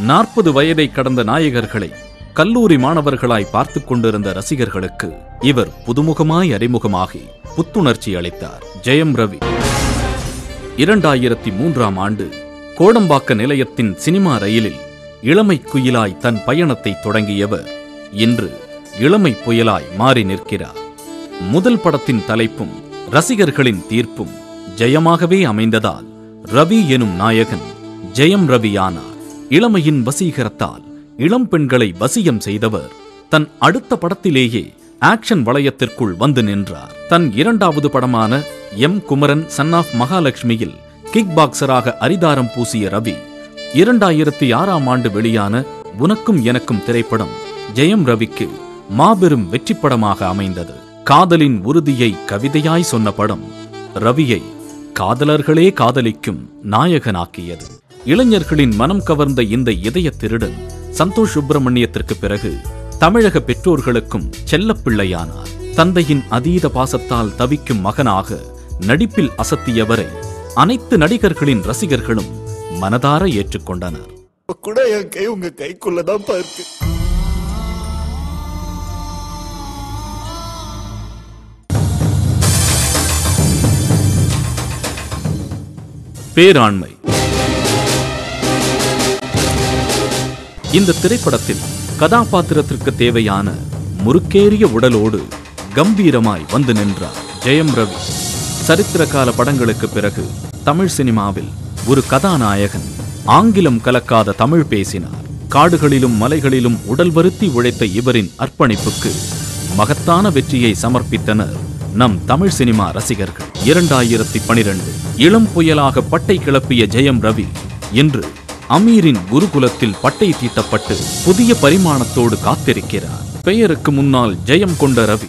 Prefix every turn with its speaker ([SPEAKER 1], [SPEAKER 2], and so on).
[SPEAKER 1] 40 வயதை கடந்த நாயகர்களை கல்லூரி மாணவர்களாய் பார்த்துக் கொண்டிருந்த ரசிகர்களுக்கு இவர் புதுமுகமாய் அறிமுகமாகி புத்துணர்ச்சி அளித்தார். ஜெயம் ரவி 2003ஆம் ஆண்டு கோடம்பாக்க நிலையத்தின் சினிமா ரயிலில் இளமை குயிலாய் தன் பயணத்தை தொடங்கியவர் இன்று இளமை புயலாய் மாறி நிற்கிறார். முதல் படத்தின் தலைப்பும் ரசிகர்களின் தீர்ப்பும் ஜெயமாகவே அமைந்ததால் ரவி எனும் நாயகன் ஜெயம் ரவியானார். இளமையின் வசீகரத்தால் இளம் பெண்களை வசியம் செய்தவர் தன் அடுத்த படத்திலேயே ஆக்ஷன் வளையத்திற்குள் வந்து நின்றார். தன் 2வது படமான எம் குமரன் சன் ஆஃப் மகாலட்சுமியில் கிக் பாக்ஸராக அரிதாரம் பூசிய ரவி 2006ஆம் ஆண்டு வெளியான உனக்கும் எனக்கும் திரைப்படம் ஜெயம் ரவிக்கு மாபெரும் வெற்றி படமாக அமைந்தது. காதலின் உறுதியை கவிதையாய் சொன்ன படம் ரவியை காதலர்களே காதலிக்கும் நாயகனாக்கியது. இளைஞர்களின் மனம் கவர்ந்த இந்த இதய திருடன் சந்தோஷ் சுப்பிரமணியத்திற்கு பிறகு தமிழக பெற்றோர்களுக்கும் செல்லப்பிள்ளையானார். தந்தையின் அதீத பாசத்தால் தவிக்கும் மகனாக நடிப்பில் அசத்தியவரை அனைத்து நடிகர்களின் ரசிகர்களும் மனதார ஏற்றுக்கொண்டனர்.
[SPEAKER 2] கூட என் கை உங்க கைக்குள்ளதான் பார்த்து
[SPEAKER 1] பேராண்மை. இந்த திரைப்படத்தில் கதாபாத்திரத்திற்கு தேவையான முறுக்கேறிய உடலோடு கம்பீரமாய் வந்து நின்றார் ஜெயம் ரவி. சரித்திர கால படங்களுக்கு பிறகு தமிழ் சினிமாவில் ஒரு கதாநாயகன் ஆங்கிலம் கலக்காத தமிழ் பேசினார். காடுகளிலும் மலைகளிலும் உடல் வருத்தி உழைத்த இவரின் அர்ப்பணிப்புக்கு மகத்தான வெற்றியை சமர்ப்பித்தனர் நம் தமிழ் சினிமா ரசிகர்கள். 2012 இளம் புயலாக பட்டை கிளப்பிய ஜெயம் ரவி இன்று அமீரின் குருகுலத்தில் பட்டை தீட்டப்பட்டு புதிய பரிமாணத்தோடு காத்திருக்கிறார். பெயருக்கு முன்னால் ஜெயம் கொண்ட ரவி